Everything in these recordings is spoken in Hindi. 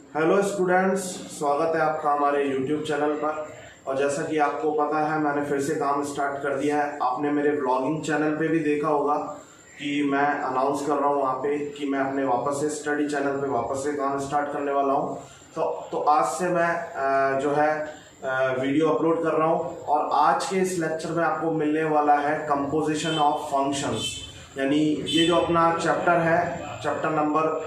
हेलो स्टूडेंट्स, स्वागत है आपका हमारे यूट्यूब चैनल पर। और जैसा कि आपको पता है, मैंने फिर से काम स्टार्ट कर दिया है। आपने मेरे ब्लॉगिंग चैनल पे भी देखा होगा कि मैं अनाउंस कर रहा हूँ वहाँ पे कि मैं अपने वापस से स्टडी चैनल पे वापस से काम स्टार्ट करने वाला हूँ। तो आज से मैं जो है वीडियो अपलोड कर रहा हूँ। और आज के इस लेक्चर में आपको मिलने वाला है कंपोजिशन ऑफ फंक्शंस, यानी ये जो अपना चैप्टर है, chapter number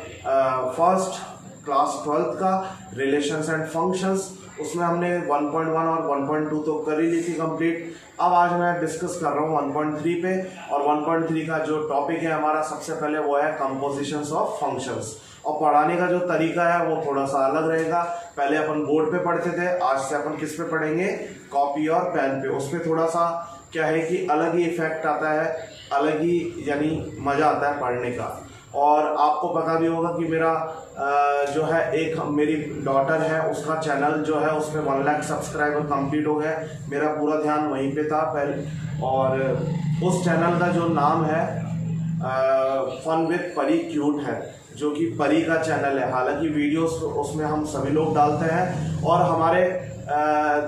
first class 12th का रिलेशंस एंड फंक्शंस। उसमें हमने 1.1 और 1.2 तो कर ही ली थी कंप्लीट। अब आज मैं डिस्कस कर रहा हूँ 1.3 पे। और 1.3 का जो टॉपिक है हमारा सबसे पहले वो है कंपोजिशंस ऑफ फंक्शंस। और पढ़ाने का जो तरीका है वो थोड़ा सा अलग रहेगा। पहले अपन बोर्ड पे पढ़ते थे, आज से अपन किस पे पढ़ेंगे, कॉपी और पेन पे। उस पर थोड़ा सा क्या है कि अलग ही इफेक्ट आता है, अलग ही यानी मज़ा आता है पढ़ने का। और आपको पता भी होगा कि मेरा जो है एक मेरी डॉटर है, उसका चैनल जो है उसमें 1 लाख सब्सक्राइबर कंप्लीट हो गए। मेरा पूरा ध्यान वहीं पे था पहले। और उस चैनल का जो नाम है फन विद परी क्यूट है, जो कि परी का चैनल है। हालांकि वीडियोस उसमें हम सभी लोग डालते हैं। और हमारे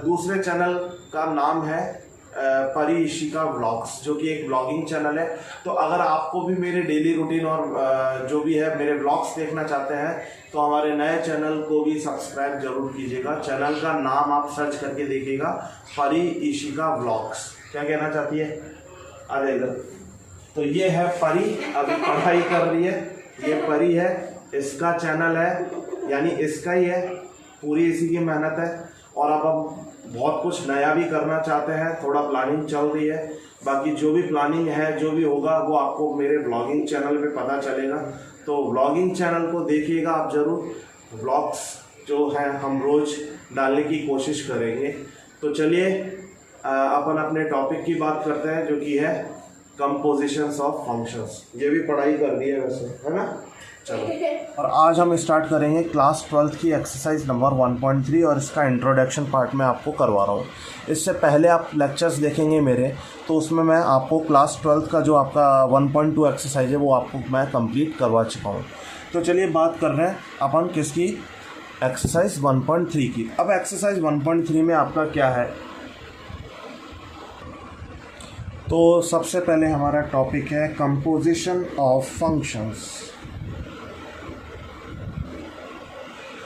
दूसरे चैनल का नाम है परी इशिका व्लॉग्स, जो कि एक ब्लॉगिंग चैनल है। तो अगर आपको भी मेरे डेली रूटीन और जो भी है मेरे व्लॉग्स देखना चाहते हैं तो हमारे नए चैनल को भी सब्सक्राइब जरूर कीजिएगा। चैनल का नाम आप सर्च करके देखिएगा, परी इशिका व्लॉग्स। क्या कहना चाहती है? अरे इधर तो ये है परी, अभी पढ़ाई कर रही है। ये परी है, इसका चैनल है, यानी इसका ही है, पूरी इसी की मेहनत है। और अब हम बहुत कुछ नया भी करना चाहते हैं, थोड़ा प्लानिंग चल रही है। बाकी जो भी प्लानिंग है, जो भी होगा, वो आपको मेरे ब्लॉगिंग चैनल पे पता चलेगा। तो ब्लॉगिंग चैनल को देखिएगा आप ज़रूर। ब्लॉग्स जो है हम रोज़ डालने की कोशिश करेंगे। तो चलिए अपन अपने टॉपिक की बात करते हैं, जो कि है कंपोजिशंस ऑफ फंक्शंस। ये भी पढ़ाई कर दी है वैसे, है ना? चलो, और आज हम स्टार्ट करेंगे क्लास 12th की एक्सरसाइज नंबर 1.3। और इसका इंट्रोडक्शन पार्ट मैं आपको करवा रहा हूँ। इससे पहले आप लेक्चर्स देखेंगे मेरे, तो उसमें मैं आपको क्लास 12th का जो आपका 1.2 एक्सरसाइज है वो आपको मैं कंप्लीट करवा चुका हूँ। तो चलिए बात कर रहे हैं अपन किसकी, एक्सरसाइज 1.3 की। अब एक्सरसाइज 1.3 में आपका क्या है, तो सबसे पहले हमारा टॉपिक है composition of functions.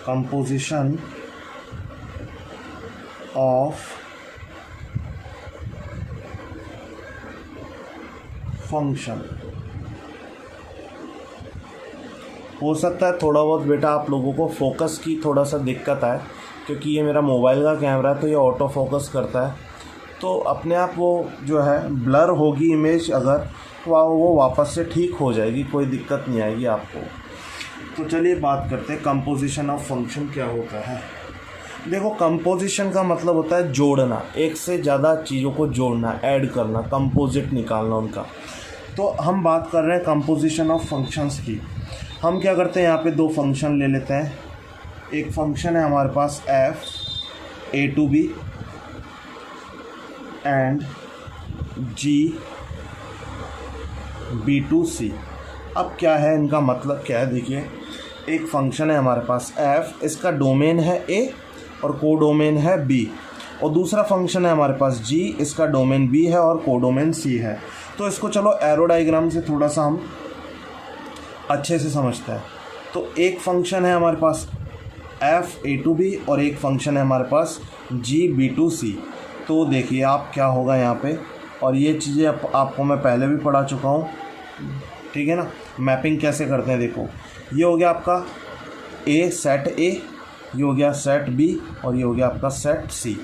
Composition of function. हो सकता है थोड़ा बहुत बेटा आप लोगों को फोकस की थोड़ा सा दिक्कत आए, क्योंकि ये मेरा मोबाइल का कैमरा है तो ये ऑटो फोकस करता है। तो अपने आप वो जो है ब्लर होगी इमेज, अगर वो वापस से ठीक हो जाएगी, कोई दिक्कत नहीं आएगी आपको। तो चलिए बात करते हैं कंपोजिशन ऑफ फंक्शन क्या होता है। देखो, कंपोजिशन का मतलब होता है जोड़ना, एक से ज़्यादा चीज़ों को जोड़ना, ऐड करना, कंपोजिट निकालना उनका। तो हम बात कर रहे हैं कंपोजिशन ऑफ फंक्शंस की। हम क्या करते हैं, यहाँ पे 2 फंक्शन ले लेते हैं। एक फंक्शन है हमारे पास f a to b and g b to c। अब क्या है इनका मतलब क्या है, देखिए एक फंक्शन है हमारे पास f, इसका डोमेन है a और कोडोमेन है b। और दूसरा फंक्शन है हमारे पास g, इसका डोमेन b है और कोडोमेन c है। तो इसको चलो एरो डायग्राम से थोड़ा सा हम अच्छे से समझते हैं। तो एक फंक्शन है हमारे पास f a to b और एक फंक्शन है हमारे पास g b to c। तो देखिए आप क्या होगा यहाँ पे, और ये चीज़ें आपको मैं पहले भी पढ़ा चुका हूँ, ठीक है ना। मैपिंग कैसे करते हैं, देखो ये हो गया आपका A सेट A, ये हो गया सेट B और ये हो गया आपका सेट C।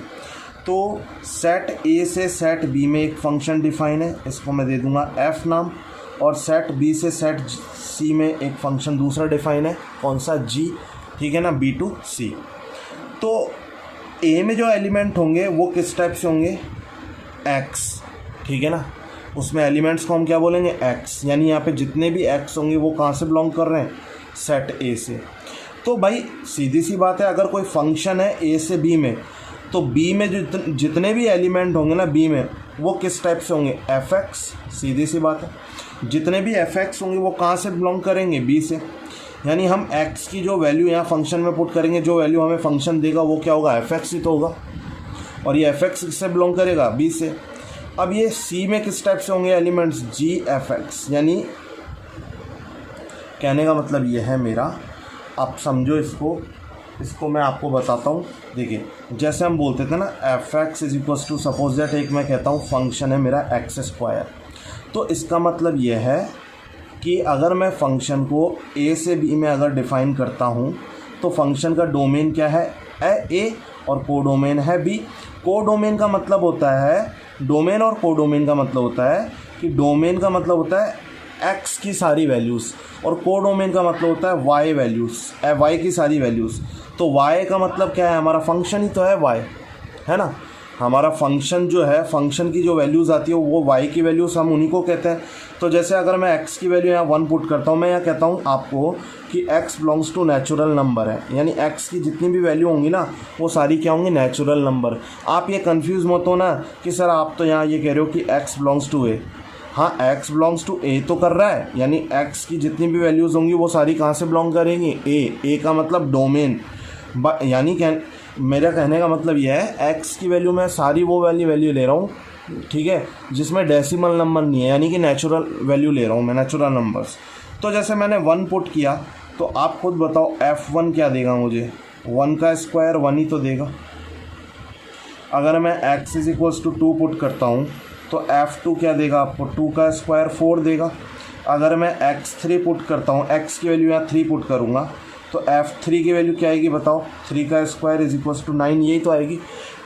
तो सेट A से सेट B में एक फंक्शन डिफाइन है, इसको मैं दे दूंगा F नाम। और सेट B से सेट C में एक फंक्शन दूसरा डिफाइन है, कौन सा, G, ठीक है ना, B to C। तो A में जो एलिमेंट होंगे वो किस टाइप से होंगे, X, ठीक है ना। उसमें एलिमेंट्स को हम क्या बोलेंगे, x, यानी यहाँ पे जितने भी x होंगे वो कहाँ से बिलोंग कर रहे हैं, सेट A से। तो भाई सीधी सी बात है, अगर कोई फंक्शन है A से B में, तो B में जो जितने भी एलिमेंट होंगे ना B में, वो किस टाइप से होंगे, fx, सीधी सी बात है। जितने भी fx होंगे वो कहाँ से बिलोंग करेंगे, B से। यानी हम x की जो वैल्यू यहाँ फंक्शन में पुट करेंगे, जो वैल्यू हमें फंक्शन देगा वो क्या होगा, fx ही तो होगा। और ये fx किससे बिलोंग करेगा, b से। अब ये c में किस टाइप से होंगे एलिमेंट्स, gfx। यानी कहने का मतलब ये है मेरा, आप समझो इसको मैं आपको बताता हूँ। देखिए जैसे हम बोलते थे ना fx is equals to, suppose that एक मैं कहता हूँ फंक्शन है मेरा x², तो इसका मतलब ये है कि अगर मैं फंक्शन को a से b में अगर डिफ़ाइन करता हूँ तो फंक्शन का डोमेन क्या है, a और कोडोमेन है b। कोडोमेन का मतलब होता है, डोमेन और कोडोमेन का मतलब होता है कि डोमेन का मतलब होता है x की सारी वैल्यूज़ और कोडोमेन का मतलब होता है y वैल्यूज़, y की सारी वैल्यूज़। तो y का मतलब क्या है, हमारा फंक्शन ही तो है y, है ना। हमारा फंक्शन जो है, फंक्शन की जो वैल्यूज़ आती है वो y की वैल्यूज़ हम उन्हीं को कहते हैं। तो जैसे अगर मैं x की वैल्यू यहाँ 1 पुट करता हूँ, मैं यहाँ कहता हूँ आपको कि x belongs to natural number है, यानी x की जितनी भी वैल्यू होंगी ना वो सारी क्या होंगी, नेचुरल नंबर। आप ये कंफ्यूज मत हो ना कि सर आप तो यहाँ ये कह रहे हो कि x बिलोंग्स टू a। हाँ, x बिलोंग्स टू a तो कर रहा है, यानी x की जितनी भी वैल्यूज़ होंगी वो सारी कहाँ से बिलोंग करेंगी, a का मतलब डोमेन। यानी मेरा कहने का मतलब यह है x की वैल्यू मैं सारी वो वैल्यू ले रहा हूँ, ठीक है, जिसमें डेसिमल नंबर नहीं है, यानी कि नेचुरल वैल्यू ले रहा हूँ मैं, नेचुरल नंबर्स। तो जैसे मैंने 1 पुट किया तो आप खुद बताओ f1 क्या देगा मुझे, 1 का स्क्वायर 1 ही तो देगा। अगर मैं x is equals to 2 put करता हूँ तो f2 क्या देगा आपको, 2 का स्क्वायर 4 देगा। अगर मैं x3 पुट करता हूँ, x की वैल्यू यहाँ 3 पुट करूँगा तो f3 की वैल्यू क्या आएगी बताओ, 3 का स्क्वायर इज इक्वल्स टू 9, यही तो आएगी।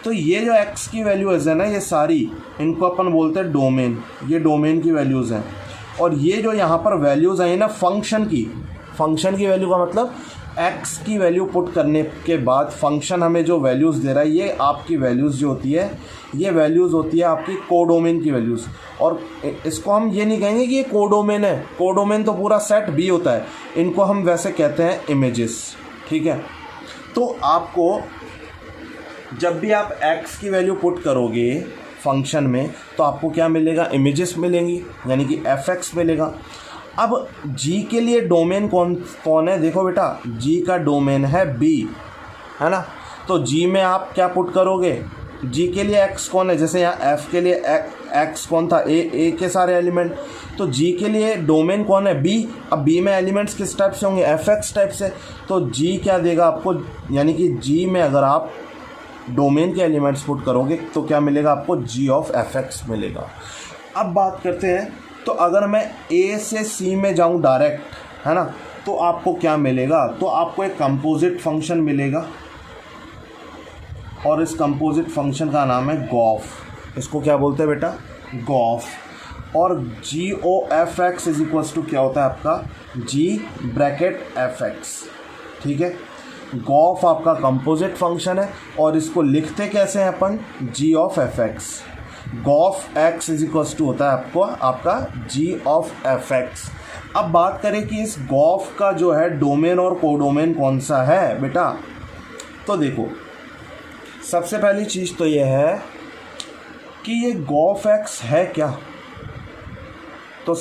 तो ये जो x की वैल्यूज़ है ना, ये सारी इनको अपन बोलते हैं डोमेन, ये डोमेन की वैल्यूज़ हैं। और ये जो यहाँ पर वैल्यूज़ आई ना फंक्शन की वैल्यू का मतलब x की वैल्यू पुट करने के बाद फंक्शन हमें जो वैल्यूज़ दे रहा है, ये आपकी वैल्यूज़ जो होती है, ये वैल्यूज़ होती है आपकी कोडोमेन की वैल्यूज़। और इसको हम ये नहीं कहेंगे कि ये कोडोमेन है, कोडोमेन तो पूरा सेट B होता है, इनको हम वैसे कहते हैं इमेजेस, ठीक है। तो आपको जब भी आप x की वैल्यू पुट करोगे फंक्शन में तो आपको क्या मिलेगा, इमेजेस मिलेंगी, यानी कि fx मिलेगा। अब g के लिए डोमेन कौन है, देखो बेटा g का डोमेन है b, है ना। तो g में आप क्या पुट करोगे, g के लिए x कौन है, जैसे यहाँ f के लिए x कौन था, a के सारे एलिमेंट, तो g के लिए डोमेन कौन है, b। अब b में एलिमेंट्स किस टाइप से होंगे, fx टाइप से। तो g क्या देगा आपको, यानी कि g में अगर आप डोमेन के एलिमेंट्स पुट करोगे तो क्या मिलेगा आपको, g ऑफ fx मिलेगा। अब बात करते हैं, तो अगर मैं a से c में जाऊं डायरेक्ट, है ना, तो आपको क्या मिलेगा, तो आपको एक कंपोजिट फंक्शन मिलेगा और इस कंपोजिट फंक्शन का नाम है गॉफ। इसको क्या बोलते हैं बेटा, गॉफ। और G O F X is equals to क्या होता है आपका, g ब्रैकेट fx, ठीक है। गॉफ आपका कंपोजिट फंक्शन है और इसको लिखते कैसे हैं अपन, g of fx। Gof x is equals to होता है आपका g ऑफ fx। अब बात करें कि इस गॉफ का जो है डोमेन और कोडोमेन कौन सा है बेटा, तो देखो सबसे पहली चीज़ तो ये है कि ये गॉफ x है क्या। तो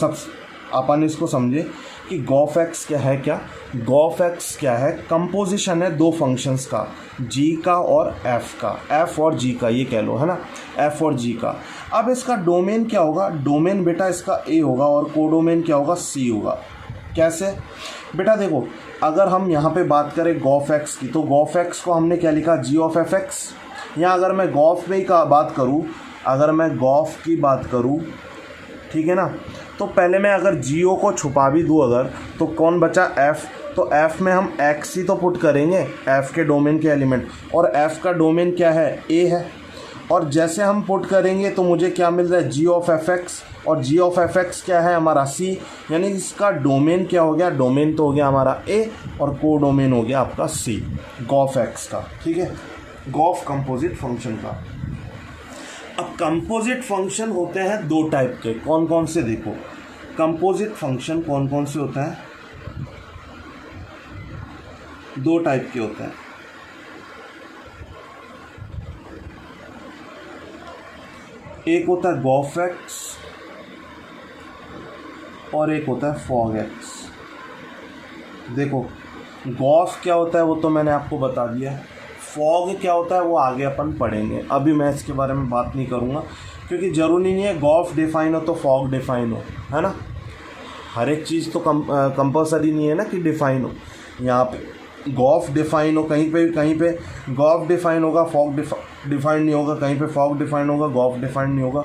अपन इसको समझे कि गॉफ x क्या है, गॉफ x क्या है, कंपोजिशन है दो फंक्शंस का, g का और f का, f और g का ये कह लो, है ना, f और g का। अब इसका डोमेन क्या होगा, डोमेन बेटा इसका a होगा और कोडोमेन क्या होगा, c होगा। कैसे बेटा, देखो अगर हम यहाँ पे बात करें गॉफ x की, तो गॉफ x को हमने क्या लिखा, g ऑफ fx। या अगर मैं गॉफ में का बात करूँ, अगर मैं गॉफ की बात करूँ, ठीक है ना, तो पहले मैं अगर जीओ को छुपा भी दूँ अगर, तो कौन बचा, f। तो f में हम x ही तो पुट करेंगे, f के डोमेन के एलिमेंट, और f का डोमेन क्या है, a है। और जैसे हम पुट करेंगे तो मुझे क्या मिल रहा है, g ऑफ fx, और g ऑफ fx क्या है हमारा c, यानी इसका डोमेन क्या हो गया, डोमेन तो हो गया हमारा a और कोडोमेन हो गया आपका c, गॉफ x का, ठीक है, गॉफ कंपोजिट फंक्शन का। अब कंपोजिट फंक्शन होते हैं दो टाइप के, कौन कौन से, देखो कंपोजिट फंक्शन कौन कौन से होते हैं, दो टाइप के होते हैं। एक होता है गॉफ एक्स और एक होता है फॉग एक्स। देखो गॉफ क्या होता है वो तो मैंने आपको बता दिया है, फॉग क्या होता है वो आगे अपन पढ़ेंगे, अभी मैं इसके बारे में बात नहीं करूँगा क्योंकि ज़रूरी नहीं है गॉफ डिफाइन हो तो फॉग डिफाइन हो, है ना। हर एक चीज़ तो कंपल्सरी नहीं है ना कि डिफाइन हो। यहाँ पे गॉफ डिफाइन हो, कहीं पे गॉफ डिफाइन होगा, फॉग डिफाइन नहीं होगा, कहीं पे फॉग डिफाइन होगा, गॉफ डिफाइन नहीं होगा।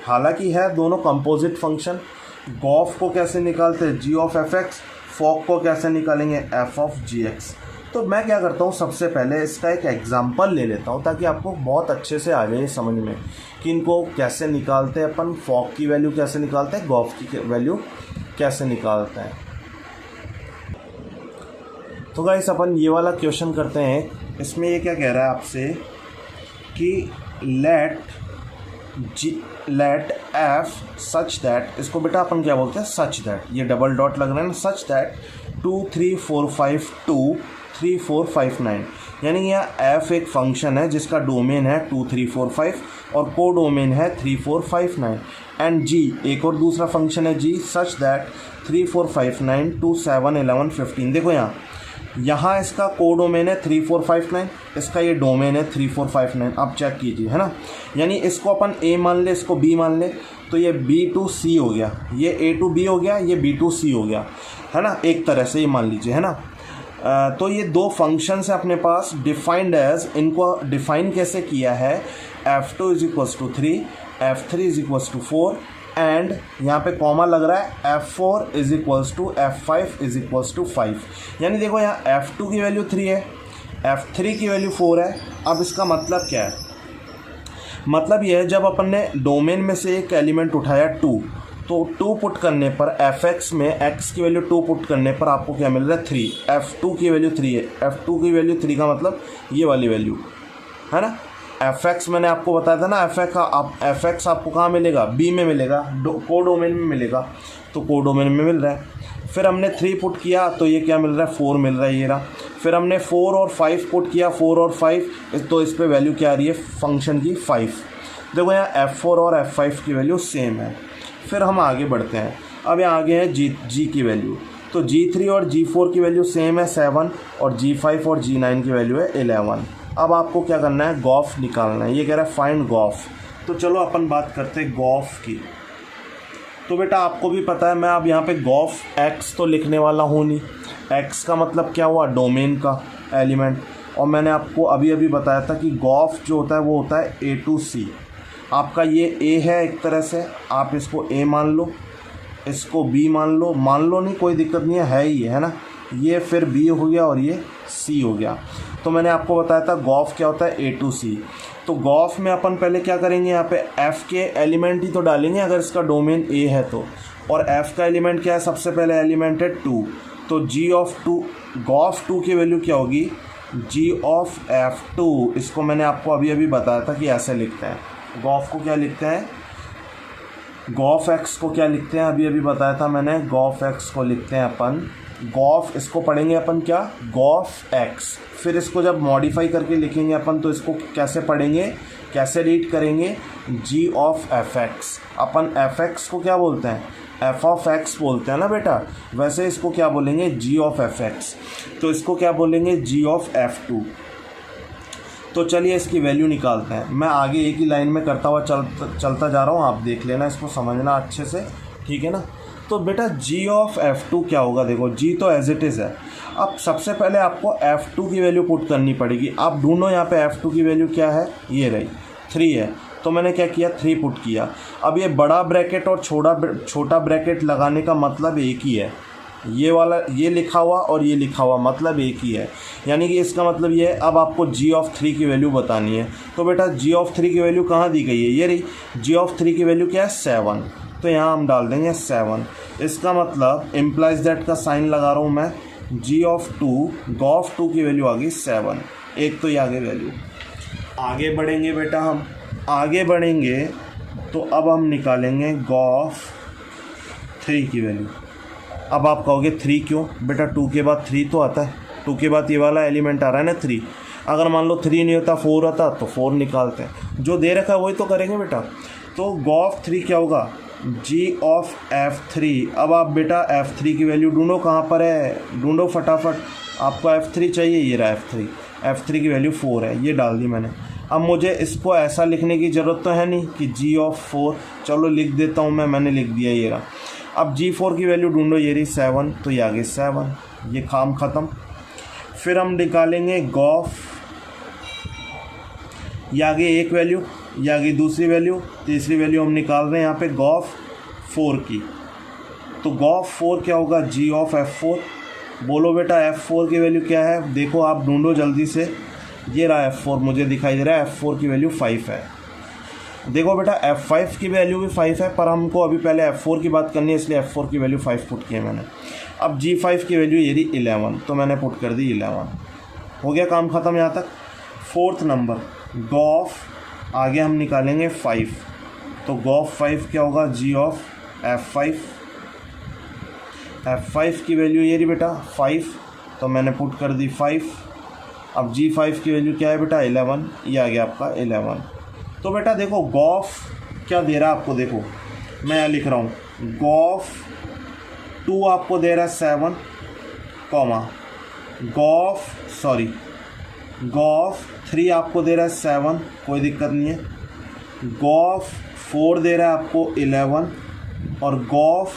हालांकि है दोनों कंपोजिट फंक्शन। गॉफ को कैसे निकालते हैं, जी ऑफ एफ एक्स, फॉग को कैसे निकालेंगे, एफ ऑफ जी एक्स। तो मैं क्या करता हूँ, सबसे पहले इसका एक एग्जांपल ले लेता हूँ ताकि आपको बहुत अच्छे से आ जाए समझ में कि इनको कैसे निकालते हैं अपन, फॉग की वैल्यू कैसे निकालते हैं, गॉफ की वैल्यू कैसे निकालते हैं। तो गाइस अपन ये वाला क्वेश्चन करते हैं। इसमें ये क्या कह रहा है आपसे कि लेट एफ सच दैट, इसको बेटा अपन क्या बोलते हैं, सच दैट, ये डबल डॉट लग रहा है ना, सच दैट 2 3 4 5 2 3 4 5 9, यानी यह एफ एक फंक्शन है जिसका डोमेन है 2 3 4 5 और को डोमेन है 3 4 5 9, एंड जी एक और दूसरा फंक्शन है जी, सच दैट 3 4 5 9 2 7 11 15। देखो यहाँ इसका को डोमेन है 3 4 5 9, इसका ये डोमेन है 3 4 5 9। आप चेक कीजिए, है ना, यानी इसको अपन ए मान ले, इसको बी मान ले, तो ये बी टू सी हो गया, ये ए टू बी हो गया, ये बी टू सी हो गया, है ना, एक तरह से ये मान लीजिए, है ना। तो ये दो फंक्शंस है अपने पास डिफाइंड एज, इनको डिफाइन कैसे किया है, f2 is equals to 3, f3 is equals to 4 and यहाँ पे कॉमा लग रहा है f4 is equals to f5 is equals to 5। यानी देखो यहाँ f2 की वैल्यू 3 है, f3 की वैल्यू 4 है। अब इसका मतलब क्या है, मतलब ये है जब अपन ने डोमेन में से एक एलिमेंट उठाया 2, तो 2 पुट करने पर fx में x की वैल्यू 2 पुट करने पर आपको क्या मिल रहा है 3, f2 की वैल्यू 3 है, f2 की वैल्यू 3 का मतलब ये वाली वैल्यू, है ना। fx मैंने आपको बताया था ना, fx आपको कहाँ मिलेगा, b में मिलेगा, को डोमेन में मिलेगा, तो को डोमेन में मिल रहा है। फिर हमने 3 पुट किया तो ये क्या मिल रहा है, 4 मिल रहा है, ये रहा। फिर हमने 4 और 5 पुट किया, 4 और 5, तो इस पर वैल्यू क्या आ रही है फंक्शन की 5। देखो यहाँ f4 और f5 की वैल्यू सेम है। फिर हम आगे बढ़ते हैं, अब यहाँ आगे है जी की वैल्यू, तो G3 और G4 की वैल्यू सेम है 7 और G5 और G9 की वैल्यू है 11। अब आपको क्या करना है, गॉफ निकालना है, ये कह रहा है फाइंड गॉफ। तो चलो अपन बात करते हैं गॉफ की। तो बेटा आपको भी पता है मैं अब यहाँ पे गॉफ एक्स तो लिखने वाला हूँ नहीं, एक्स का मतलब क्या हुआ, डोमेन का एलिमेंट, और मैंने आपको अभी अभी बताया था कि गॉफ जो होता है वो होता है ए टू सी। आपका ये ए है एक तरह से, आप इसको ए मान लो, इसको बी मान लो नहीं, कोई दिक्कत नहीं है ही है ना, ये फिर बी हो गया और ये सी हो गया। तो मैंने आपको बताया था गॉफ क्या होता है, ए टू सी। तो गॉफ में अपन पहले क्या करेंगे, यहाँ पे एफ़ के एलिमेंट ही तो डालेंगे अगर इसका डोमेन ए है तो, और एफ़ का एलिमेंट क्या है, सबसे पहले एलिमेंट है 2, तो जी ऑफ 2, गॉफ 2 की वैल्यू क्या होगी, जी ऑफ f2। इसको मैंने आपको अभी अभी बताया था कि ऐसे लिखते हैं, गॉफ को क्या लिखते हैं, गॉफ एक्स को क्या लिखते हैं, अभी अभी बताया था मैंने, गॉफ एक्स को लिखते हैं अपन, गॉफ इसको पढ़ेंगे अपन क्या, गॉफ एक्स। फिर इसको जब मॉडिफाई करके लिखेंगे अपन तो इसको कैसे पढ़ेंगे, कैसे रीड करेंगे, जी ऑफ एफ एक्स। अपन एफ एक्स को क्या बोलते हैं, एफ ऑफ एक्स बोलते हैं ना बेटा, वैसे इसको क्या बोलेंगे, जी ऑफ एफ एक्स। तो इसको क्या बोलेंगे, जी ऑफ एफ टू। तो चलिए इसकी वैल्यू निकालते हैं। मैं आगे एक ही लाइन में करता हुआ चलता जा रहा हूँ, आप देख लेना, इसको समझना अच्छे से, ठीक है ना। तो बेटा जी ऑफ f2 क्या होगा, देखो जी तो एज इट इज़ है। अब सबसे पहले आपको f2 की वैल्यू पुट करनी पड़ेगी। आप ढूंढो यहाँ पे f2 की वैल्यू क्या है, ये रही 3 है, तो मैंने क्या किया 3 पुट किया। अब ये बड़ा ब्रैकेट और छोटा ब्रैकेट लगाने का मतलब एक ही है, ये वाला ये लिखा हुआ और ये लिखा हुआ मतलब एक ही है, यानी कि इसका मतलब ये है। अब आपको जी ऑफ 3 की वैल्यू बतानी है, तो बेटा जी ऑफ 3 की वैल्यू कहाँ दी गई है, ये रही, जी ऑफ 3 की वैल्यू क्या है 7, तो यहाँ हम डाल देंगे 7। इसका मतलब इम्प्लाइज दैट का साइन लगा रहा हूँ मैं, जी ऑफ 2, गॉफ 2 की वैल्यू आ गई 7, एक तो ये आगे वैल्यू। आगे बढ़ेंगे बेटा, हम आगे बढ़ेंगे तो अब हम निकालेंगे गॉफ 3 की वैल्यू। अब आप कहोगे 3 क्यों बेटा, 2 के बाद 3 तो आता है, 2 के बाद ये वाला एलिमेंट आ रहा है ना 3। अगर मान लो 3 नहीं होता 4 आता तो 4 निकालते हैं, जो दे रखा है वही तो करेंगे बेटा। तो गॉफ 3 क्या होगा, जी ऑफ F3। अब आप बेटा F3 की वैल्यू ढूंढो, कहाँ पर है, ढूंढो फटाफट। आपको F3 चाहिए, ये रहा F3 की वैल्यू 4 है, ये डाल दी मैंने। अब मुझे इसको ऐसा लिखने की ज़रूरत तो है नहीं कि जी ऑफ 4, चलो लिख देता हूँ मैंने लिख दिया ये रहा। अब G4 की वैल्यू ढूंढो, ये रही 7, तो ये आगे 7, ये काम ख़त्म। फिर हम निकालेंगे गॉफ, ये आगे एक वैल्यू, ये आगे दूसरी वैल्यू, तीसरी वैल्यू हम निकाल रहे हैं यहाँ पे गॉफ 4 की। तो गॉफ 4 क्या होगा, जी ऑफ F4। बोलो बेटा F4 की वैल्यू क्या है, देखो आप ढूंढो जल्दी से। ये रहा F4, मुझे दिखाई दे रहा है F4 की वैल्यू 5 है। देखो बेटा F5 की वैल्यू भी 5 है, पर हमको अभी पहले F4 की बात करनी है, इसलिए F4 की वैल्यू 5 पुट की है मैंने। अब G5 की वैल्यू ये रही 11, तो मैंने पुट कर दी 11। हो गया काम ख़त्म यहाँ तक। 4th नंबर गॉफ, आगे हम निकालेंगे 5, तो गॉफ 5 क्या होगा, जी ऑफ F5। F5 की वैल्यू ये रही बेटा 5, तो मैंने पुट कर दी 5। अब G5 की वैल्यू क्या है बेटा 11, ये आ गया आपका 11। तो बेटा देखो गॉफ क्या दे रहा है आपको, देखो मैं यहाँ लिख रहा हूँ, गॉफ 2 आपको दे रहा है 7, कॉमा गॉफ 3 आपको दे रहा है 7, कोई दिक्कत नहीं है। गॉफ 4 दे रहा है आपको 11 और गॉफ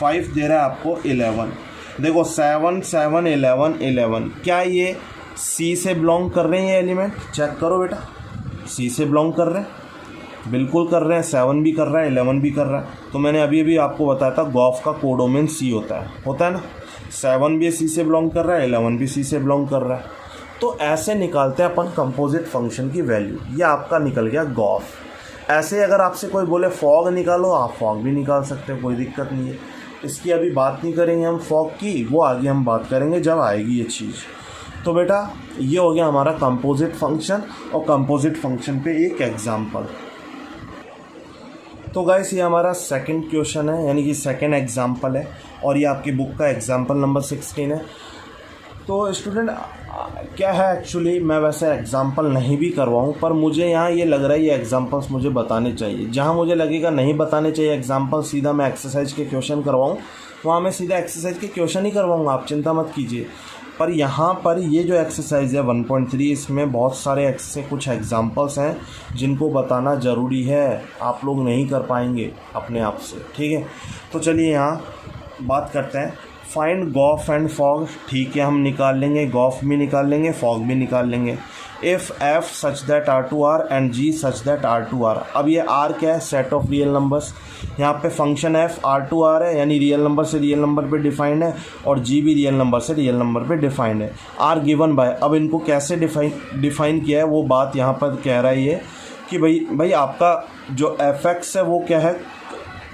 5 दे रहा है आपको 11। देखो 7 7 11 11, क्या ये सी से बिलोंग कर रहे हैं ये एलिमेंट, चेक करो बेटा। सी से बिलोंग कर रहे हैं, बिल्कुल कर रहे हैं, 7 भी कर रहा है 11 भी कर रहा है। तो मैंने अभी आपको बताया था गॉफ का कोडोमेन सी होता है ना। 7 भी सी से बिलोंग कर रहा है, 11 भी सी से बिलोंग कर रहा है। तो ऐसे निकालते हैं अपन कंपोजिट फंक्शन की वैल्यू। ये आपका निकल गया गॉफ। ऐसे अगर आपसे कोई बोले फॉग निकालो, आप फॉग भी निकाल सकते हो, कोई दिक्कत नहीं है। इसकी अभी बात नहीं करेंगे हम फॉग की, वो आगे हम बात करेंगे जब आएगी ये चीज़। तो बेटा ये हो गया हमारा कंपोजिट फंक्शन, और कंपोजिट फंक्शन पे एक एग्जांपल। तो गाइस ये हमारा सेकंड क्वेश्चन है, यानी कि सेकंड एग्जांपल है, और ये आपकी बुक का एग्जांपल नंबर 16 है। तो स्टूडेंट क्या है, एक्चुअली मैं वैसे एग्जांपल नहीं भी करवाऊँ, पर मुझे यहाँ ये लग रहा है ये एग्जांपल्स मुझे बताने चाहिए। जहाँ मुझे लगेगा नहीं बताने चाहिए एग्जांपल, सीधा मैं एक्सरसाइज के क्वेश्चन करवाऊँ, वहाँ मैं सीधा एक्सरसाइज के क्वेश्चन ही करवाऊँगा, आप चिंता मत कीजिए। पर यहाँ पर ये जो एक्सरसाइज है 1.3, इसमें बहुत सारे ऐसे कुछ एग्जांपल्स हैं जिनको बताना ज़रूरी है, आप लोग नहीं कर पाएंगे अपने आप से, ठीक है। तो चलिए यहाँ बात करते हैं। फाइंड गॉफ एंड फॉग, ठीक है हम निकाल लेंगे, गॉफ भी निकाल लेंगे, फॉग भी निकाल लेंगे। If f such that R2R and g such that R2R। अब ये R क्या है, सेट ऑफ रियल नंबर्स। यहाँ पे फंक्शन एफ R2R है, यानी रियल नंबर से रियल नंबर पे डिफाइंड है, और जी भी रियल नंबर से रियल नंबर पे डिफाइंड है। R गिवन बाय, अब इनको कैसे डिफाइन किया है वो बात यहाँ पर कह रहा है ये कि भाई आपका जो fx है वो क्या है,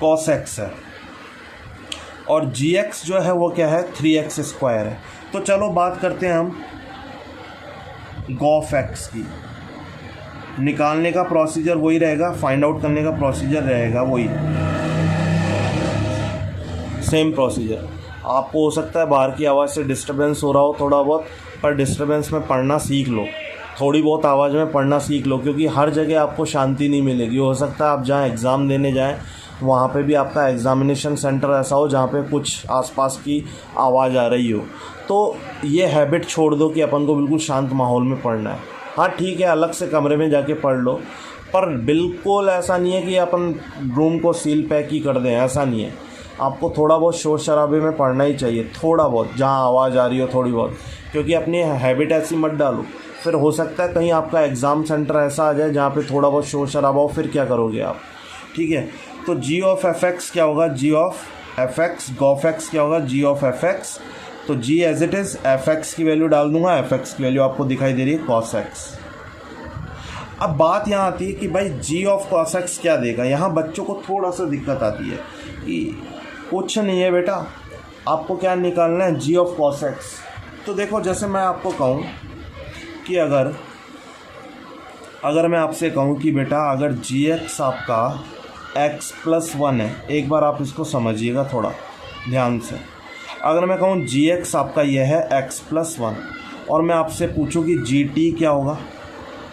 cos x है, और gx जो है वो क्या है, 3x² है। तो चलो बात करते हैं हम गॉफ x की। निकालने का प्रोसीजर वही रहेगा, फाइंड आउट करने का प्रोसीजर रहेगा वही, सेम प्रोसीजर। आपको हो सकता है बाहर की आवाज़ से डिस्टर्बेंस हो रहा हो थोड़ा बहुत, पर डिस्टर्बेंस में पढ़ना सीख लो, थोड़ी बहुत आवाज़ में पढ़ना सीख लो, क्योंकि हर जगह आपको शांति नहीं मिलेगी। हो सकता है आप जहाँ एग्ज़ाम देने जाएं वहाँ पे भी आपका एग्ज़ामिनेशन सेंटर ऐसा हो जहाँ पे कुछ आसपास की आवाज़ आ रही हो, तो ये हैबिट छोड़ दो कि अपन को बिल्कुल शांत माहौल में पढ़ना है। हाँ ठीक है, अलग से कमरे में जाके पढ़ लो, पर बिल्कुल ऐसा नहीं है कि अपन रूम को सील पैक ही कर दें, ऐसा नहीं है। आपको थोड़ा बहुत शोर शराबे में पढ़ना ही चाहिए, थोड़ा बहुत जहाँ आवाज़ आ रही हो थोड़ी बहुत, क्योंकि अपनी हैबिट ऐसी मत डालो, फिर हो सकता है कहीं आपका एग्ज़ाम सेंटर ऐसा आ जाए जहाँ पे थोड़ा बहुत शोर शराबा हो, फिर क्या करोगे आप, ठीक है। तो जी ऑफ fx क्या होगा, जी ऑफ fx, गॉफ x क्या होगा, जी ऑफ fx। तो जी एज इट इज़ fx की वैल्यू डाल दूंगा, fx की वैल्यू आपको दिखाई दे रही है cos x। अब बात यहाँ आती है कि भाई जी ऑफ cos x क्या देगा। यहाँ बच्चों को थोड़ा सा दिक्कत आती है कि कुछ नहीं है बेटा, आपको क्या निकालना है, जी ऑफ cos x। तो देखो जैसे मैं आपको कहूँ कि अगर मैं आपसे कहूँ कि बेटा अगर gx आपका x+1 है, एक बार आप इसको समझिएगा थोड़ा ध्यान से। अगर मैं कहूँ gx आपका यह है x+1, और मैं आपसे पूछूँ कि gt क्या होगा,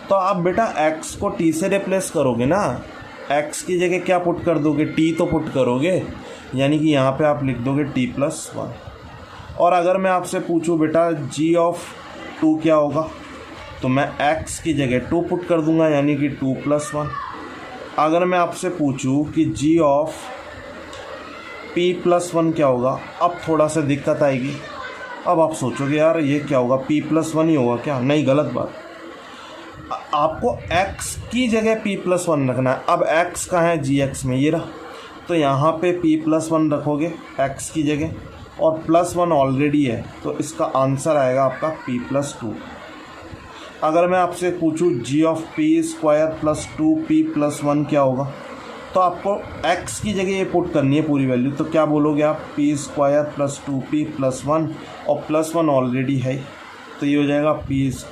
तो आप बेटा x को t से रिप्लेस करोगे ना, x की जगह क्या पुट कर दोगे, t तो पुट करोगे, यानी कि यहाँ पे आप लिख दोगे t+1। और अगर मैं आपसे पूछूं बेटा g(2) क्या होगा, तो मैं x की जगह 2 पुट कर दूंगा, यानी कि 2+1। अगर मैं आपसे पूछूं कि g(p+1) क्या होगा, अब थोड़ा सा दिक्कत आएगी। अब आप सोचोगे यार ये क्या होगा, p+1 ही होगा क्या? नहीं, गलत बात। आपको x की जगह p+1 रखना है। अब x कहाँ है, gx में, ये रहा। तो यहाँ पे p+1 रखोगे x की जगह, और +1 ऑलरेडी है, तो इसका आंसर आएगा आपका p+2। अगर मैं आपसे पूछूं g(p² + 2p+1) क्या होगा, तो आपको x की जगह ये पुट करनी है पूरी वैल्यू। तो क्या बोलोगे आप, p² + 2p+1, और +1 ऑलरेडी है, तो ये हो जाएगा p² +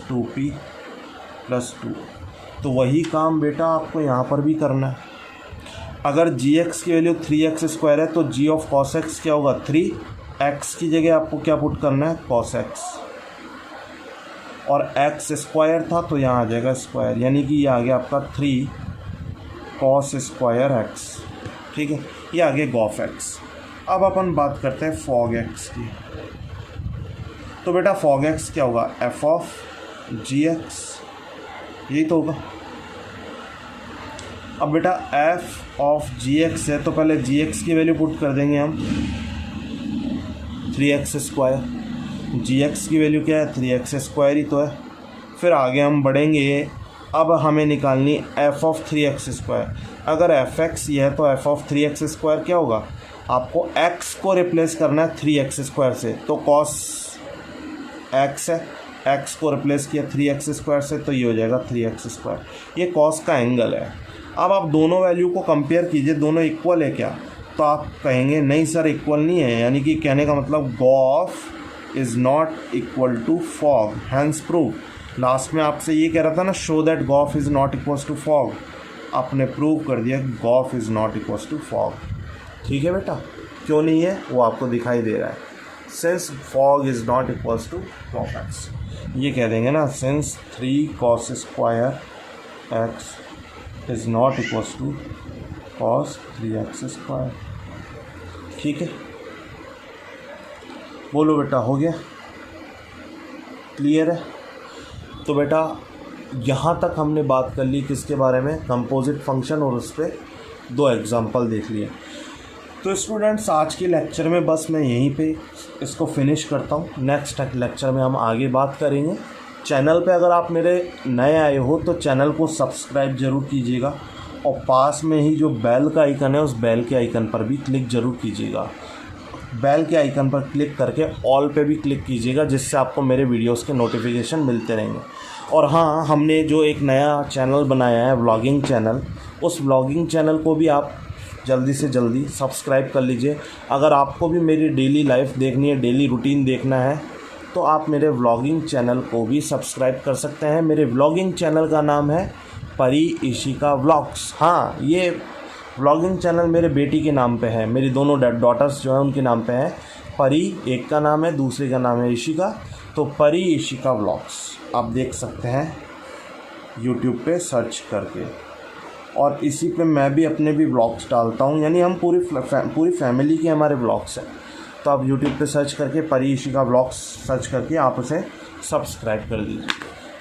2p+2। तो वही काम बेटा आपको यहाँ पर भी करना है। अगर gx की वैल्यू 3x² है तो g(cos x) क्या होगा, 3x की जगह आपको क्या पुट करना है, cos x, और x² था तो यहाँ आ जाएगा स्क्वायर, यानी कि ये आ गया आपका 3cos² x। ठीक है, ये आ गया gOf x। अब अपन बात करते हैं fog x की। तो बेटा fog x क्या होगा, f(gx), यही तो होगा। अब बेटा f(gx) है तो पहले gx की वैल्यू पुट कर देंगे हम, 3x²। gx की वैल्यू क्या है, 3x² ही तो है। फिर आगे हम बढ़ेंगे, अब हमें निकालनी f(3x²). अगर fx ये है तो f(3x²) क्या होगा, आपको x को रिप्लेस करना है 3x² से, तो cos x है, x को रिप्लेस किया 3x² से, तो ये हो जाएगा 3x²। ये cos का एंगल है। अब आप दोनों वैल्यू को कंपेयर कीजिए, दोनों इक्वल है क्या, तो आप कहेंगे नहीं सर इक्वल नहीं है, यानी कि कहने का मतलब gof is not equal to fog, hence prove. Last में आपसे ये कह रहा था ना, show that gof is not equals to fog, आपने प्रूव कर दिया gof is not equals to fog. ठीक है बेटा, क्यों नहीं है वो आपको दिखाई दे रहा है, since fog is not equals to gof x. ये कह देंगे ना, since 3cos² x is not equals to cos 3x²। ठीक है, बोलो बेटा, हो गया, क्लियर है? तो बेटा यहाँ तक हमने बात कर ली किसके बारे में, कंपोजिट फंक्शन, और उस पर 2 एग्जाम्पल देख लिए। तो स्टूडेंट्स आज के लेक्चर में बस मैं यहीं पे इसको फिनिश करता हूँ। नेक्स्ट लेक्चर में हम आगे बात करेंगे। चैनल पे अगर आप मेरे नए आए हो तो चैनल को सब्सक्राइब ज़रूर कीजिएगा, और पास में ही जो बेल का आइकन है उस बेल के आइकन पर भी क्लिक ज़रूर कीजिएगा। बेल के आइकन पर क्लिक करके ऑल पे भी क्लिक कीजिएगा, जिससे आपको मेरे वीडियोस के नोटिफिकेशन मिलते रहेंगे। और हाँ, हमने जो एक नया चैनल बनाया है व्लॉगिंग चैनल, उस व्लॉगिंग चैनल को भी आप जल्दी से जल्दी सब्सक्राइब कर लीजिए। अगर आपको भी मेरी डेली लाइफ देखनी है, डेली रूटीन देखना है, तो आप मेरे व्लॉगिंग चैनल को भी सब्सक्राइब कर सकते हैं। मेरे व्लॉगिंग चैनल का नाम है परी इशिका व्लॉग्स। हाँ, ये व्लॉगिंग चैनल मेरे बेटी के नाम पे है, मेरी दोनों डॉटर्स जो हैं उनके नाम पे है। परी एक का नाम है, दूसरे का नाम है इशिका, तो परी इशिका व्लॉग्स आप देख सकते हैं यूट्यूब पे सर्च करके। और इसी पे मैं भी अपने भी व्लॉग्स डालता हूँ, यानी हम पूरी फैमिली के हमारे व्लॉग्स हैं। तो आप यूट्यूब पे सर्च करके परी इशिका व्लॉग्स सर्च करके आप उसे सब्सक्राइब कर दीजिए।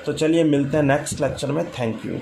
तो चलिए मिलते हैं नेक्स्ट लेक्चर में। Thank you.